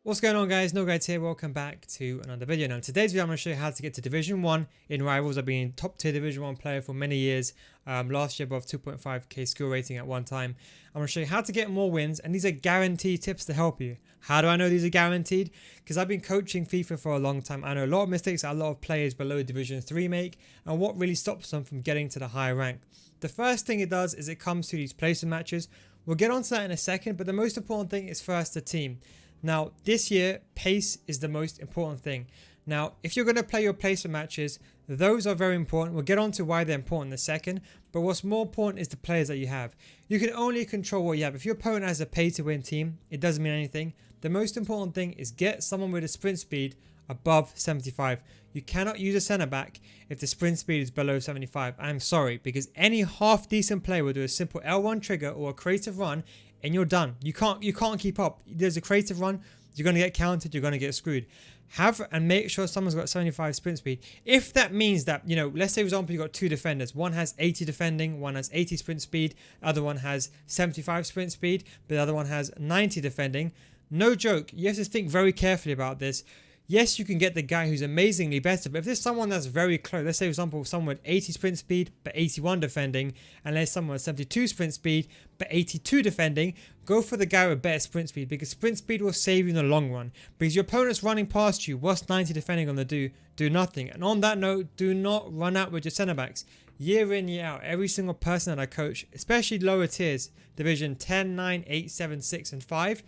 What's going on, guys? No Guides here. Welcome back to another video. Now, in today's video, I'm going to show you how to get to Division 1 in Rivals. I've been top tier Division 1 player for many years. Last year above 2.5k skill rating at one time. I'm going to show you how to get more wins, and these are guaranteed tips to help you. How do I know these are guaranteed? Because I've been coaching FIFA for a long time. I know a lot of mistakes that a lot of players below Division 3 make, and what really stops them from getting to the higher rank. The first thing it does is it comes to these placement matches. We'll get onto that in a second, but the most important thing is first the team. Now, this year, pace is the most important thing. Now, if you're going to play your placement matches, those are very important. We'll get on to why they're important in a second. But what's more important is the players that you have. You can only control what you have. If your opponent has a pay-to-win team, it doesn't mean anything. The most important thing is get someone with a sprint speed above 75. You cannot use a centre-back if the sprint speed is below 75. I'm sorry, because any half-decent player will do a simple L1 trigger or a creative run, and you're done. You can't keep up. There's a creative run, you're going to get countered, you're going to get screwed. Have and make sure someone's got 75 sprint speed. If that means that, let's say for example you've got two defenders. One has 80 defending, one has 80 sprint speed, other one has 75 sprint speed, but the other one has 90 defending. No joke, you have to think very carefully about this. Yes, you can get the guy who's amazingly better, but if there's someone that's very close, let's say for example someone with 80 sprint speed but 81 defending, and there's someone with 72 sprint speed but 82 defending, go for the guy with better sprint speed, because sprint speed will save you in the long run. Because your opponent's running past you, what's 90 defending going to do? Do nothing. And on that note, do not run out with your centre backs. Year in, year out, every single person that I coach, especially lower tiers, division 10, 9, 8, 7, 6 and 5,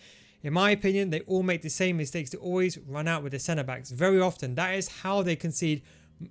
in my opinion, they all make the same mistakes. They always run out with their centre backs. Very often, that is how they concede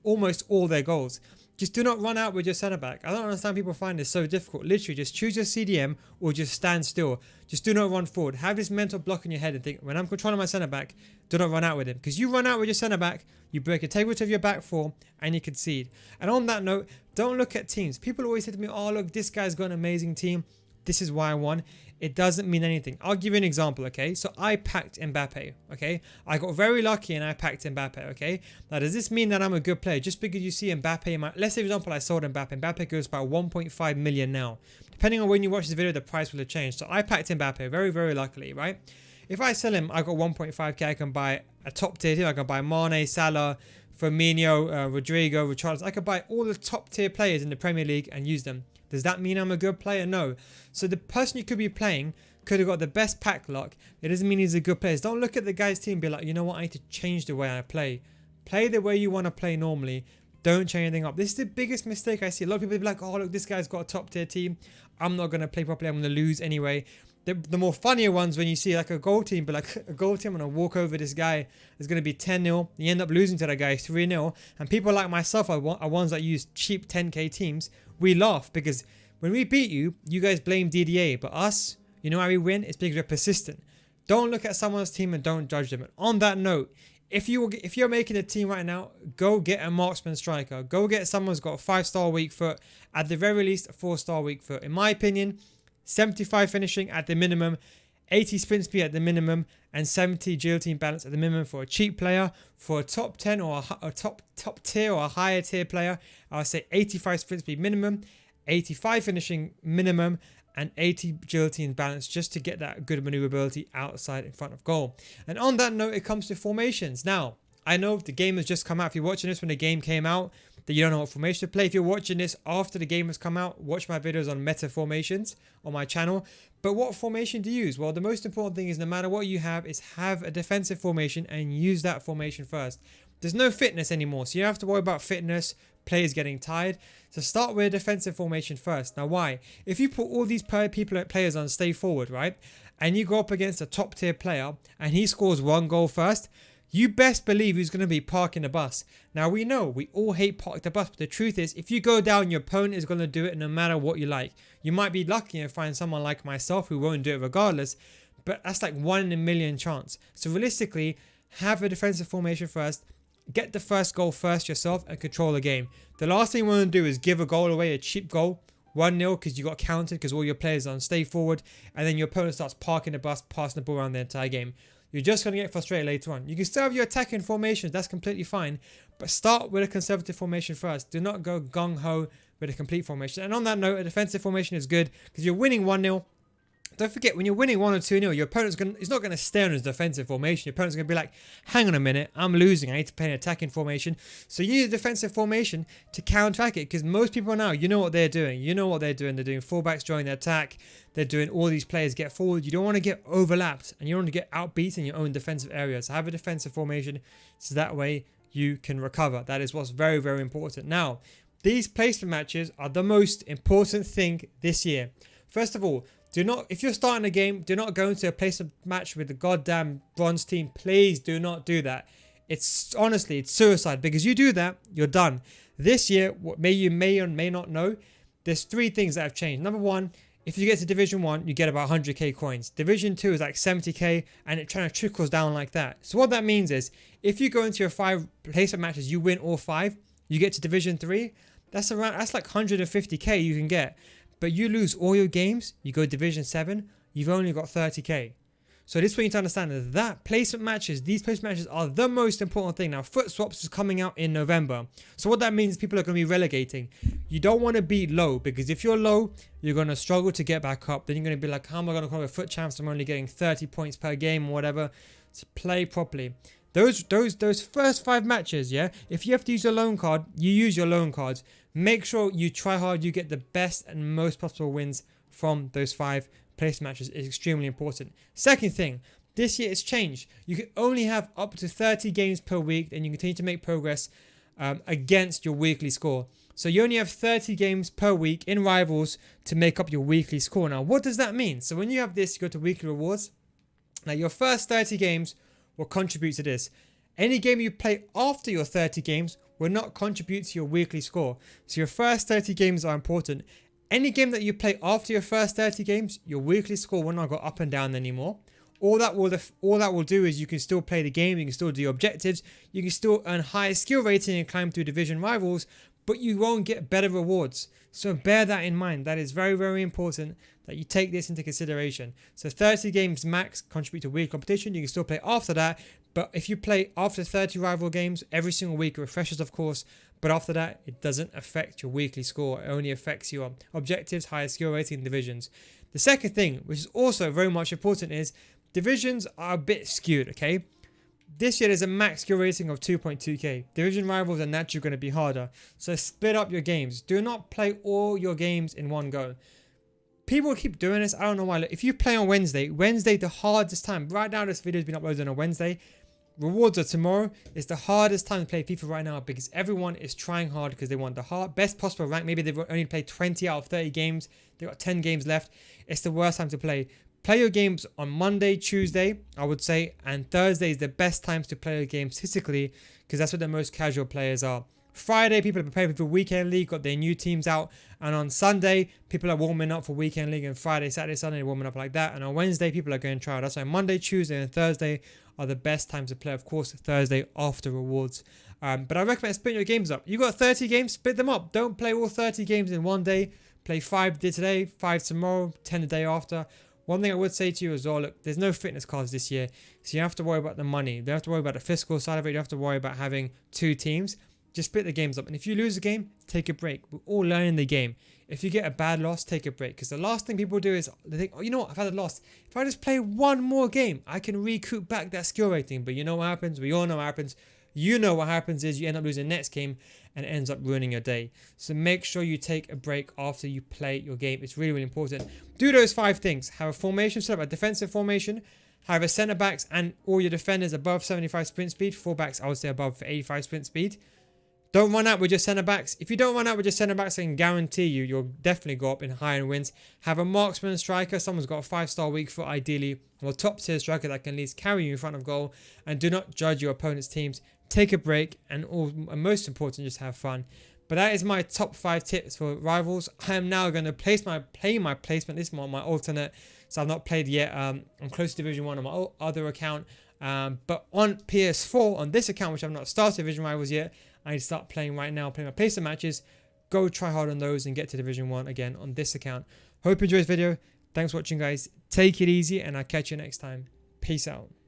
almost all their goals. Just do not run out with your centre back. I don't understand people find this so difficult. Literally, just choose your CDM or just stand still. Just do not run forward. Have this mental block in your head and think, when I'm controlling my centre back, do not run out with him. Because you run out with your centre back, you break integrity of your back four, and you concede. And on that note, don't look at teams. People always say to me, oh look, this guy's got an amazing team. This is why I won. It doesn't mean anything. I'll give you an example, okay? So I packed Mbappe, okay? I got very lucky and I packed Mbappe, okay? Now, does this mean that I'm a good player? Just because you see Mbappe in my... Let's say, for example, I sold Mbappe. Mbappe goes about 1.5 million now. Depending on when you watch this video, the price will have changed. So I packed Mbappe very, very luckily, right? If I sell him, I got 1.5k. I can buy a top tier team. I can buy Mane, Salah, Firmino, Rodrigo, Richarlison. I could buy all the top tier players in the Premier League and use them. Does that mean I'm a good player? No. So the person you could be playing could have got the best pack luck. It doesn't mean he's a good player. Don't look at the guy's team and be like, you know what, I need to change the way I play. Play the way you want to play normally. Don't change anything up. This is the biggest mistake I see. A lot of people be like, oh look, this guy's got a top tier team. I'm not going to play properly. I'm going to lose anyway. The more funnier ones when you see like a goal team, but like a goal team, I'm going to walk over this guy. It's going to be 10-0. You end up losing to that guy 3-0. And people like myself are ones that use cheap 10k teams. We laugh because when we beat you, you guys blame DDA. But us, you know how we win? It's because we're persistent. Don't look at someone's team and don't judge them. And on that note, if you're making a team right now, go get a marksman striker. Go get someone who's got a 5-star weak foot. At the very least, a 4-star weak foot. In my opinion, 75 finishing at the minimum, 80 sprint speed at the minimum, and 70 agility and balance at the minimum for a cheap player. For a top 10 or a top tier or a higher tier player, I would say 85 sprint speed minimum, 85 finishing minimum, and 80 agility and balance just to get that good maneuverability outside in front of goal. And on that note, it comes to formations. Now, I know the game has just come out. If you're watching this when the game came out, that you don't know what formation to play. If you're watching this after the game has come out, watch my videos on meta formations on my channel. But what formation to use? Well, the most important thing is no matter what you have, is have a defensive formation and use that formation first. There's no fitness anymore, so you don't have to worry about fitness, players getting tired. So start with a defensive formation first. Now why? If you put all these players on stay forward, right, and you go up against a top tier player and he scores one goal first, you best believe he's going to be parking the bus. Now we know we all hate park the bus, but the truth is if you go down, your opponent is going to do it no matter what you like. You might be lucky and find someone like myself who won't do it regardless, but that's like 1 in a million chance. So realistically, have a defensive formation first. Get the first goal first yourself and control the game. The last thing you want to do is give a goal away, a cheap goal, 1-0 because you got counted because all your players are on stay forward, and then your opponent starts parking the bus, passing the ball around the entire game. You're just going to get frustrated later on. You can still have your attacking formations, that's completely fine, but start with a conservative formation first. Do not go gung-ho with a complete formation. And on that note, a defensive formation is good because you're winning 1-0. Don't forget, when you're winning 1 or 2-0, your opponent's he's not going to stay on his defensive formation. Your opponent's going to be like, hang on a minute, I'm losing. I need to play an attacking formation. So you need a defensive formation to counteract it, because most people now, you know what they're doing. You know what they're doing. They're doing fullbacks during the attack. They're doing all these players get forward. You don't want to get overlapped, and you don't want to get outbeat in your own defensive area. So have a defensive formation so that way you can recover. That is what's very, very important. Now, these placement matches are the most important thing this year. First of all, do not, if you're starting a game, do not go into a placement match with the goddamn bronze team. Please do not do that. It's honestly, it's suicide, because you do that, you're done. This year, what you may or may not know, there's 3 things that have changed. Number 1, if you get to Division 1, you get about 100k coins. Division 2 is like 70k, and it kind of trickles down like that. So what that means is, if you go into your 5 placement matches, you win all 5, you get to Division 3, that's like 150k you can get. But you lose all your games, you go Division 7, you've only got 30k. So this is what you need to understand, is that placement matches, these placement matches are the most important thing. Now, foot swaps is coming out in November. So what that means is people are going to be relegating. You don't want to be low, because if you're low, you're going to struggle to get back up. Then you're going to be like, how am I going to come with foot champs? I'm only getting 30 points per game or whatever. To play properly. Those first 5 matches, yeah, if you have to use your loan card, you use your loan cards. Make sure you try hard, you get the best and most possible wins from those 5 place matches. Is extremely important. Second thing, this year it's changed. You can only have up to 30 games per week, and you continue to make progress against your weekly score. So you only have 30 games per week in Rivals to make up your weekly score. Now, what does that mean? So when you have this, you go to weekly rewards. Now, your first 30 games will contribute to this. Any game you play after your 30 games will not contribute to your weekly score. So your first 30 games are important. Any game that you play after your first 30 games, your weekly score will not go up and down anymore. All that will do is you can still play the game, you can still do your objectives, you can still earn higher skill rating and climb through division rivals, but you won't get better rewards. So bear that in mind. That is very, very important that you take this into consideration. So 30 games max contribute to weekly competition. You can still play after that, but if you play after 30 rival games every single week, it refreshes, of course, but after that, it doesn't affect your weekly score. It only affects your objectives, higher skill rating, and divisions. The second thing, which is also very much important, is divisions are a bit skewed, okay? This year there's a max skill rating of 2.2k. Division rivals are naturally going to be harder. So split up your games. Do not play all your games in one go. People keep doing this. I don't know why. Look, if you play on Wednesday, the hardest time. Right now this video has been uploaded on a Wednesday. Rewards are tomorrow. It's the hardest time to play FIFA right now because everyone is trying hard because they want the best possible rank. Maybe they've only played 20 out of 30 games. They've got 10 games left. It's the worst time to play. Play your games on Monday, Tuesday, I would say, and Thursday is the best times to play your games statistically because that's what the most casual players are. Friday, people are preparing for Weekend League, got their new teams out, and on Sunday, people are warming up for Weekend League, and Friday, Saturday, Sunday, warming up like that, and on Wednesday, people are going to try out. That's why Monday, Tuesday, and Thursday are the best times to play. Of course, Thursday after rewards. But I recommend splitting your games up. You got 30 games, split them up. Don't play all 30 games in one day. Play 5 today, 5 tomorrow, 10 the day after. One thing I would say to you as well, look, there's no fitness cards this year, so you have to worry about the money. You don't have to worry about the fiscal side of it. You have to worry about having 2 teams. Just split the games up. And if you lose a game, take a break. We're all learning the game. If you get a bad loss, take a break. Because the last thing people do is they think, oh, you know what? I've had a loss. If I just play one more game, I can recoup back that skill rating. But you know what happens? We all know what happens. You know what happens is you end up losing next game and it ends up ruining your day. So make sure you take a break after you play your game. It's really, really important. Do those 5 things. Have a formation set up, a defensive formation. Have a centre backs and all your defenders above 75 sprint speed. Fullbacks, I would say above 85 sprint speed. Don't run out with your centre backs. If you don't run out with your centre backs, I can guarantee you'll definitely go up in higher wins. Have a marksman striker. Someone's got a 5-star weak foot, ideally, or a top tier striker that can at least carry you in front of goal. And do not judge your opponent's teams. Take a break, and most important, just have fun. But that is my top 5 tips for rivals. I am now going to play my placement. This is my alternate, so I've not played yet. I'm close to Division 1 on my other account. But on PS4, on this account, which I've not started Division Rivals yet, I need to start playing right now, playing my placement matches. Go try hard on those and get to Division 1 again on this account. Hope you enjoyed this video. Thanks for watching, guys. Take it easy, and I'll catch you next time. Peace out.